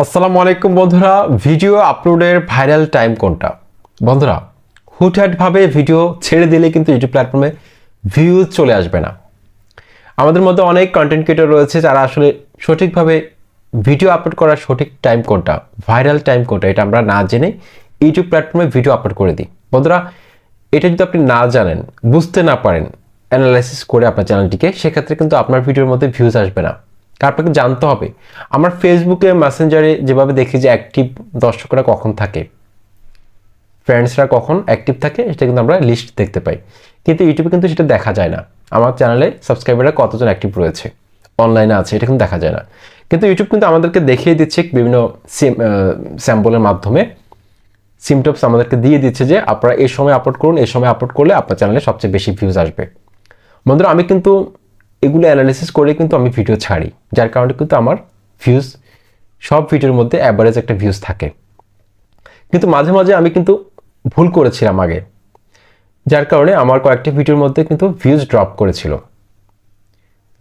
আসসালামু আলাইকুম বন্ধুরা, ভিডিও আপলোডের ভাইরাল টাইম কোনটা? বন্ধুরা, হুটহাটভাবে ভিডিও ছেড়ে দিলে কিন্তু ইউটিউব প্ল্যাটফর্মে ভিউজ চলে আসবে না। আমাদের মধ্যে অনেক কন্টেন্ট ক্রিয়েটর রয়েছে যারা আসলে সঠিকভাবে ভিডিও আপলোড করার সঠিক টাইম কোনটা, ভাইরাল টাইম কোনটা, এটা আমরা না জেনে ইউটিউব প্ল্যাটফর্মে ভিডিও আপলোড করে দিই। বন্ধুরা, এটা যদি আপনি না জানেন, বুঝতে না পারেন অ্যানালাইসিস করে আপনার চ্যানেলটিকে, সেক্ষেত্রে কিন্তু আপনার ভিডিওর মধ্যে ভিউজ আসবে না। আপনাকে জানতে হবে, আমার ফেসবুকে মেসেঞ্জারে যেভাবে দেখি যে অ্যাক্টিভ দর্শকরা কখন থাকে, ফ্রেন্ডসরা কখন অ্যাক্টিভ থাকে, সেটা কিন্তু আমরা লিস্ট দেখতে পাই। কিন্তু ইউটিউবে কিন্তু সেটা দেখা যায় না। আমার চ্যানেলে সাবস্ক্রাইবাররা কতজন অ্যাক্টিভ রয়েছে, অনলাইনে আছে, এটা কিন্তু দেখা যায় না। কিন্তু ইউটিউব কিন্তু আমাদেরকে দেখিয়ে দিচ্ছে বিভিন্ন স্যাম্পলের মাধ্যমে, সিমটমস আমাদেরকে দিয়ে দিচ্ছে যে আপনারা এই সময় আপলোড করুন, এই সময় আপলোড করলে আপনার চ্যানেলে সবচেয়ে বেশি ভিউজ আসবে। বন্ধুরা, আমি কিন্তু এগুলো অ্যানালিসিস করে কিন্তু আমি ভিডিও ছাড়ি, যার কারণে কিন্তু আমার ভিউজ, সব ভিডিওর মধ্যে অ্যাভারেজ একটা ভিউজ থাকে। কিন্তু মাঝে মাঝে আমি কিন্তু ভুল করেছিলাম আগে, যার কারণে আমার কয়েকটি ভিডিওর মধ্যে কিন্তু ভিউজ ড্রপ করেছিল।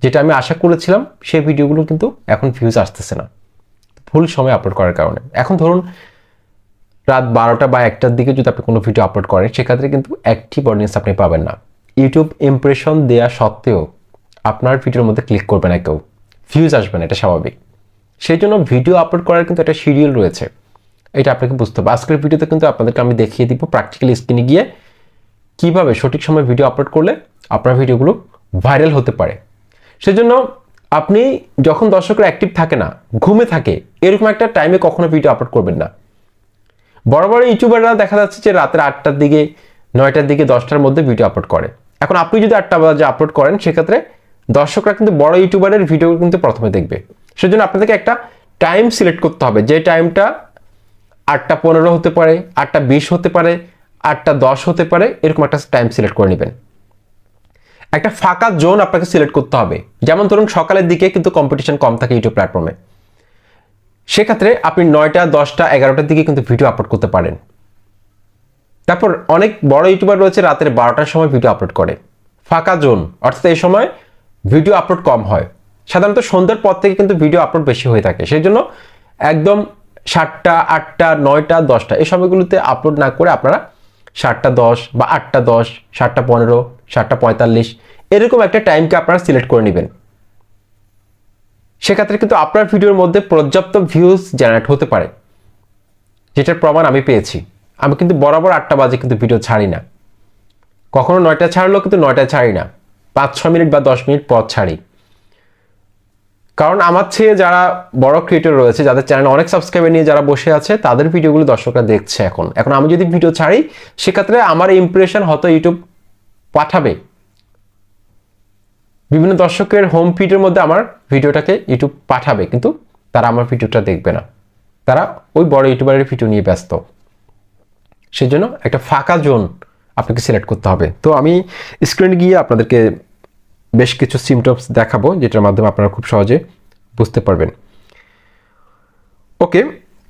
যেটা আমি আশা করেছিলাম সেই ভিডিওগুলো কিন্তু এখন ভিউজ আসতেছে না, ভুল সময় আপলোড করার কারণে। এখন ধরুন রাত 12টা বা 1টার দিকে যদি আপনি কোনো ভিডিও আপলোড করেন, সেক্ষেত্রে কিন্তু অ্যাক্টিভ অডিয়েন্স আপনি পাবেন না। ইউটিউব ইমপ্রেশন দেওয়া সত্ত্বেও আপনার ভিডিওর মধ্যে ক্লিক করবে না কেউ, ভিউজ আসবে না, এটা স্বাভাবিক। সেই জন্য ভিডিও আপলোড করার কিন্তু একটা শিডিউল রয়েছে, এটা আপনাকে বুঝতে হবে। আজকের ভিডিওতে কিন্তু আপনাদেরকে আমি দেখিয়ে দিব প্র্যাকটিক্যাল স্ক্রিনে গিয়ে কীভাবে সঠিক সময় ভিডিও আপলোড করলে আপনার ভিডিওগুলো ভাইরাল হতে পারে। সেজন্য আপনি যখন দর্শকরা অ্যাক্টিভ থাকে না, ঘুমে থাকে, এরকম একটা টাইমে কখনো ভিডিও আপলোড করবেন না। বড় বড় ইউটিউবাররা দেখা যাচ্ছে যে রাতের 8টার দিকে, 9টার দিকে, 10টার মধ্যে ভিডিও আপলোড করে। এখন আপনি যদি 8টা বাজে আপলোড করেন, সেক্ষেত্রে দর্শকরা কিন্তু বড় ইউটিউবারের ভিডিও কিন্তু প্রথমে দেখবে। সেজন্য আপনাদেরকে একটা টাইম সিলেক্ট করতে হবে, যে টাইমটা 8টা 15 হতে পারে, 8টা 20 হতে পারে, 8টা 10 হতে পারে, এরকম একটা টাইম সিলেক্ট করে নেবেন। একটা ফাঁকা জোন আপনাকে সিলেক্ট করতে হবে। যেমন ধরুন সকালের দিকে কিন্তু কম্পিটিশন কম থাকে ইউটিউব প্ল্যাটফর্মে, সেক্ষেত্রে আপনি 9টা 10টা 11টার দিকে কিন্তু ভিডিও আপলোড করতে পারেন। তারপর অনেক বড় ইউটিউবার রয়েছে রাতের 12টার সময় ভিডিও আপলোড করে, ফাঁকা জোন, অর্থাৎ এই সময় ভিডিও আপলোড কম হয়। সাধারণত সন্ধ্যার পর থেকে কিন্তু ভিডিও আপলোড বেশি হয়ে থাকে। সেই জন্য একদম 7টা 8টা 9টা 10টা এই সময়গুলোতে আপলোড না করে আপনারা 7টা 10 বা 8টা 10, 7টা 15, 7টা 45 এরকম একটা টাইমকে আপনারা সিলেক্ট করে নেবেন। সেক্ষেত্রে কিন্তু আপনার ভিডিওর মধ্যে পর্যাপ্ত ভিউজ জেনারেট হতে পারে, যেটার প্রমাণ আমি পেয়েছি। আমি কিন্তু বরাবর 8টা বাজে কিন্তু ভিডিও ছাড়ি না, কখনো 9টা ছাড়লেও কিন্তু 9টায় ছাড়ি না, 5-6 মিনিট বা 10 মিনিট পর ছাড়ি। কারণ আমার চেয়ে যারা বড় ক্রিয়েটর রয়েছে, যাদের চ্যানেলে অনেক সাবস্ক্রাইবার নিয়ে যারা বসে আছে, তাদের ভিডিওগুলো দর্শকরা দেখছে। এখন আমি যদি ভিডিও ছাড়ি, সেক্ষেত্রে আমার ইমপ্রেশন হয়তো ইউটিউব পাঠাবে, বিভিন্ন দর্শকের হোম ফিডের মধ্যে আমার ভিডিওটাকে ইউটিউব পাঠাবে, কিন্তু তারা আমার ভিডিওটা দেখবে না, তারা ওই বড় ইউটিউবারের ভিডিও নিয়ে ব্যস্ত। সেই জন্য একটা ফাঁকা জোন আপনাকে সিলেক্ট করতে হবে। তো আমি স্ক্রিনে গিয়ে আপনাদেরকে বেশ কিছু সিমটমস দেখাবো, যেটার মাধ্যমে আপনারা খুব সহজে বুঝতে পারবেন। ওকে,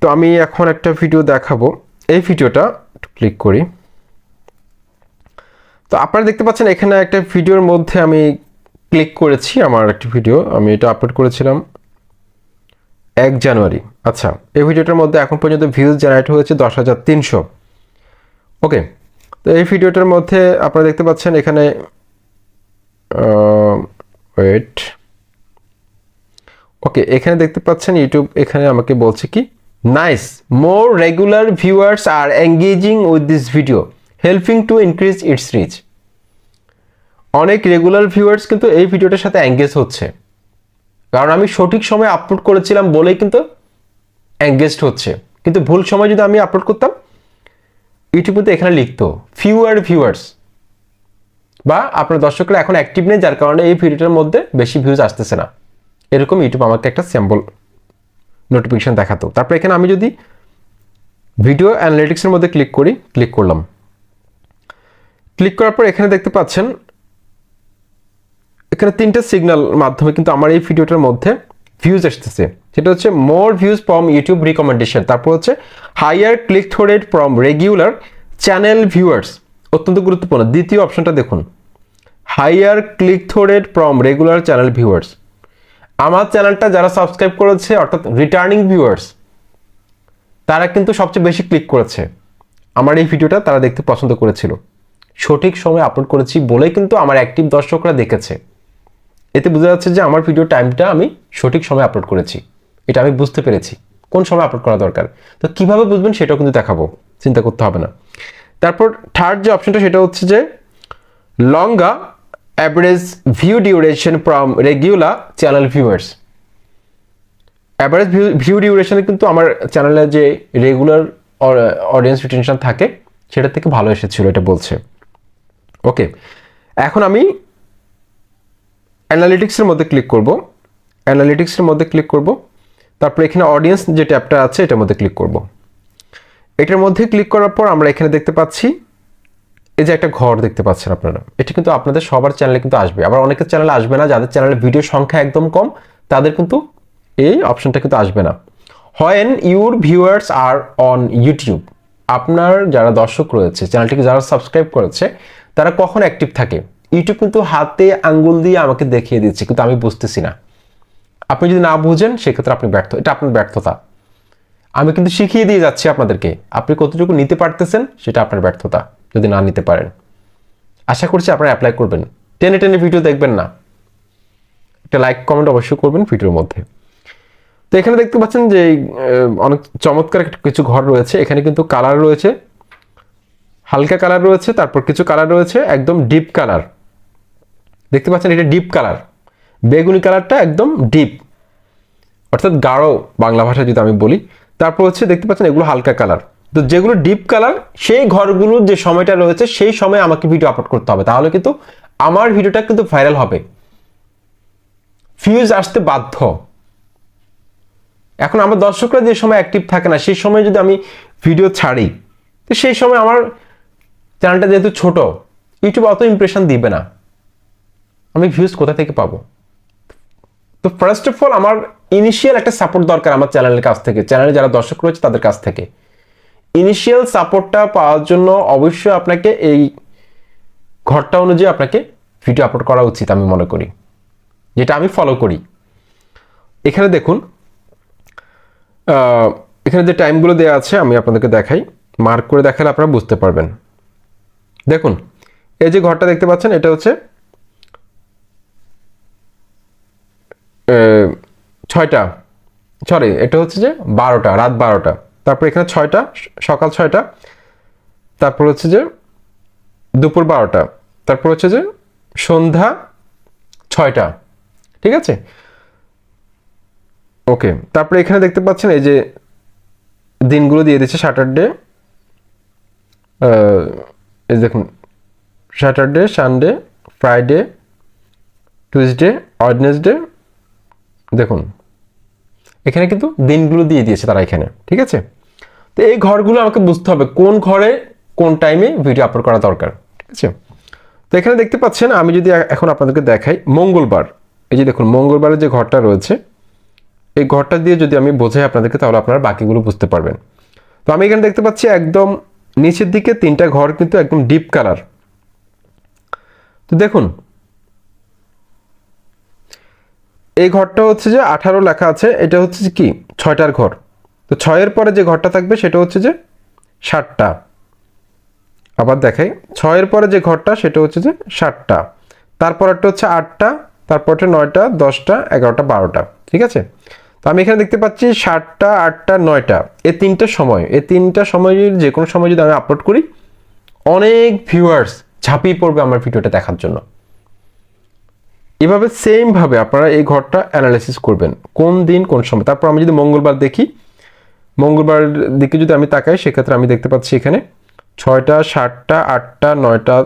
তো আমি এখন একটা ভিডিও দেখাবো। এই ভিডিওটা একটু ক্লিক করি। তো আপনারা দেখতে পাচ্ছেন এখানে একটা ভিডিওর মধ্যে আমি ক্লিক করেছি। আমার একটি ভিডিও, আমি এটা আপলোড করেছিলাম 1 জানুয়ারি। আচ্ছা, এই ভিডিওটার মধ্যে এখন পর্যন্ত ভিউজ জেনারেট হয়েছে 10,300। ওকে, তো এই ভিডিওটার মধ্যে আপনারা দেখতে পাচ্ছেন এখানে ওয়েট, ওকে, এখানে দেখতে পাচ্ছেন ইউটিউব এখানে আমাকে বলছে কি, nice, more regular viewers are engaging with this video, helping to increase its reach. অনেক রেগুলার ভিউয়ার্স কিন্তু এই ভিডিওটার সাথে এঙ্গেজ হচ্ছে, কারণ আমি সঠিক সময় আপলোড করেছিলাম বলেই কিন্তু এঙ্গেজড হচ্ছে। কিন্তু ভুল সময় যদি আমি আপলোড করতাম, ইউটিউব কিন্তু এখানে লিখতো ফিউয়ার ভিউয়ার্স, বা আপনার দর্শকরা এখন অ্যাক্টিভ নেই, যার কারণে এই ভিডিওটার মধ্যে বেশি ভিউজ আসতেছে না। এরকম ইউটিউব আমাকে একটা স্যাম্পল নোটিফিকেশন দেখাতো। তারপর এখানে আমি যদি ভিডিও অ্যানালিটিক্সের মধ্যে ক্লিক করি, ক্লিক করলাম, ক্লিক করার পর এখানে দেখতে পাচ্ছেন এখানে 3টা সিগন্যাল মাধ্যমে কিন্তু আমার এই ভিডিওটার মধ্যে ভিউজ আসতেছে। সেটা হচ্ছে more views from YouTube recommendation, তারপর হচ্ছে higher click through rate from regular channel viewers. অত্যন্ত গুরুত্বপূর্ণ, দ্বিতীয় অপশনটা দেখুন, higher click through rate from regular channel viewers. আমার চ্যানেলটা যারা সাবস্ক্রাইব করেছে, অর্থাৎ রিটার্নিং ভিউয়ার্স, তারা কিন্তু সবচেয়ে বেশি ক্লিক করেছে। আমার এই ভিডিওটা তারা দেখতে পছন্দ করেছিল, সঠিক সময়ে আপলোড করেছি বলেই কিন্তু আমার অ্যাক্টিভ দর্শকরা দেখেছে। এতে বোঝা যাচ্ছে যে আমার ভিডিও টাইমটা আমি সঠিক সময়ে আপলোড করেছি, এটা আমি বুঝতে পেরেছি কোন সময় আপলোড করা দরকার। তো কিভাবে বুঝবেন সেটাও কিন্তু দেখাবো, চিন্তা করতে হবে না। তারপর থার্ড যে অপশনটা সেটা হচ্ছে যে longer average view duration from regular channel viewers. Average view ডিউরেশনে কিন্তু আমার চ্যানেলে যে রেগুলার অডিয়েন্স রিটেনশন থাকে সেটা থেকে ভালো এসেছিল, এটা বলছে। ওকে, এখন আমি অ্যানালিটিক্সের মধ্যে ক্লিক করব। তারপর এখানে অডিয়েন্স যে ট্যাবটা আছে এটার মধ্যে ক্লিক করব। এটার মধ্যে ক্লিক করার পর আমরা এখানে দেখতে পাচ্ছি এই যে একটা ঘর দেখতে পাচ্ছেন আপনারা, এটা কিন্তু আপনাদের সবার চ্যানেলে কিন্তু আসবে, আবার অনেকের চ্যানেলে আসবে না। যাদের চ্যানেলে ভিডিও সংখ্যা একদম কম তাদের কিন্তু এই অপশনটা কিন্তু আসবে না। When your viewers are on YouTube, আপনার যারা দর্শক রয়েছে, চ্যানেলটিকে যারা সাবস্ক্রাইব করেছে তারা কখন অ্যাক্টিভ থাকে, ইউটিউব কিন্তু হাতে আঙ্গুল দিয়ে আমাকে দেখিয়ে দিচ্ছে, কিন্তু আমি বুঝতেছি না। আপনি যদি না বুঝেন সেক্ষেত্রে আপনি ব্যর্থ, এটা আপনার ব্যর্থতা। আমি কিন্তু শিখিয়ে দিয়ে যাচ্ছি আপনাদেরকে, আপনি কতটুকু নিতে পারতেছেন সেটা আপনার ব্যর্থতা যদি না নিতে পারেন। আশা করছি আপনারা অ্যাপ্লাই করবেন, টেনে টেনে ভিডিও দেখবেন না, একটা লাইক কমেন্ট অবশ্যই করবেন ভিডিওর মধ্যে। তো এখানে দেখতে পাচ্ছেন যে অনেক চমৎকার কিছু ঘর রয়েছে, এখানে কিন্তু কালার রয়েছে, হালকা কালার রয়েছে, তারপর কিছু কালার রয়েছে একদম ডিপ কালার। দেখতে পাচ্ছেন এটা ডিপ কালার, বেগুনি কালারটা একদম ডিপ, অর্থাৎ গাঢ় বাংলা ভাষায় যদি আমি বলি। তারপর হচ্ছে দেখতে পাচ্ছেন এগুলো হালকা কালার। তো যেগুলো ডিপ কালার সেই ঘরগুলোর যে সময়টা রয়েছে সেই সময় আমাকে ভিডিও আপলোড করতে হবে, তাহলে কিন্তু আমার ভিডিওটা কিন্তু ভাইরাল হবে, ভিউজ আসতে বাধ্য। এখন আমার দর্শকরা যে সময় অ্যাক্টিভ থাকে না সেই সময় যদি আমি ভিডিও ছাড়ি, তো সেই সময় আমার চ্যানেলটা যেহেতু ছোট, ইউটিউব অত ইমপ্রেশন দিবে না, আমি ভিউজ কোথা থেকে পাবো? তো ফার্স্ট অফ অল আমার ইনিশিয়াল একটা সাপোর্ট দরকার আমার চ্যানেলের কাছ থেকে, চ্যানেলে যারা দর্শক রয়েছে তাদের কাছ থেকে। ইনিশিয়াল সাপোর্টটা পাওয়ার জন্য অবশ্যই আপনাকে এই ঘরটা অনুযায়ী আপনাকে ভিডিও আপলোড করা উচিত আমি মনে করি, যেটা আমি ফলো করি। এখানে দেখুন, এখানে যে টাইমগুলো দেওয়া আছে আমি আপনাদেরকে দেখাই, মার্ক করে দেখালে আপনারা বুঝতে পারবেন। দেখুন এই যে ঘরটা দেখতে পাচ্ছেন এটা হচ্ছে 6টা, সরি এটা হচ্ছে যে 12টা, রাত 12টা। তারপর এখানে 6টা, সকাল 6টা, তারপর হচ্ছে যে দুপুর 12টা, তারপর হচ্ছে যে সন্ধ্যা 6টা, ঠিক আছে। ওকে, তারপরে এখানে দেখতে পাচ্ছেন এই যে দিনগুলো দিয়ে দিচ্ছে, স্যাটারডে, এই দেখুন Saturday, Sunday, Friday, Tuesday, Wednesday, দেখুন এখানে কিন্তু দিনগুলো দিয়ে দিয়েছে তারা এখানে, ঠিক আছে। তো এই ঘরগুলো আমাকে বুঝতে হবে কোন ঘরে কোন টাইমে ভিডিও আপলোড করা দরকার, ঠিক আছে। তো এখানে দেখতে পাচ্ছেন আমি যদি এখন আপনাদেরকে দেখাই মঙ্গলবার, এই যে দেখুন মঙ্গলবারের যে ঘরটা রয়েছে এই ঘরটা দিয়ে যদি আমি বোঝাই আপনাদেরকে তাহলে আপনারা বাকিগুলো বুঝতে পারবেন। তো আমি এখানে দেখতে পাচ্ছি একদম নিচের দিকে 3টা ঘর কিন্তু একদম ডিপ কালার। তো দেখুন এই ঘরটা হচ্ছে যে 18 লেখা আছে, এটা হচ্ছে যে কি 6টার ঘর। তো 6-এর পরে যে ঘরটা থাকবে সেটা হচ্ছে যে 7টা। আবার দেখাই, 6-এর পরে যে ঘরটা সেটা হচ্ছে যে 7টা, তারপরটা হচ্ছে 8টা, তারপরটা 9টা, 10টা, 11টা, 12টা, ঠিক আছে। তো আমি এখানে দেখতে পাচ্ছি 7টা, 8টা, 9টা, এই 3টা সময়, এই 3টা সময়ের যে কোনো সময় যদি আমি আপলোড করি অনেক ভিউয়ার্স ঝাঁপিয়ে পড়বে আমার ভিডিওটা দেখার জন্য। এভাবে সেম ভাবে আপনারা এই ঘরটা অ্যানালাইসিস করবেন কোন দিন কোন সময়। তারপর আমি যদি মঙ্গলবার দেখি, মঙ্গলবার দিকে যদি আমি তাকাই সেক্ষেত্রে আমি দেখতে পাচ্ছি এখানে 6টা, 7টা, 8টা, 9টা,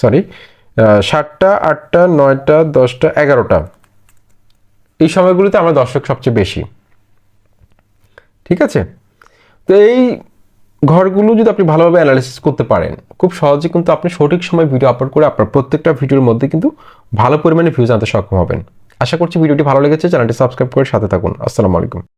সরি 7টা, 8টা, 9টা, 10টা, 11টা, এই সময়গুলোতে আমার দর্শক সবচেয়ে বেশি, ঠিক আছে। তো এই ঘরগুলো যদি আপনি ভালোভাবে অ্যানালাইসিস করতে পারেন খুব সহজে কিন্তু আপনি সঠিক সময় ভিডিও আপলোড করে আপনার প্রত্যেকটা ভিডিওর মধ্যে কিন্তু ভালো পরিমাণে ভিউজ আনতে সক্ষম হবেন। আশা করছি ভিডিওটি ভালো লেগেছে, চ্যানেলটি সাবস্ক্রাইব করে সাথে থাকুন। আসসালামু আলাইকুম।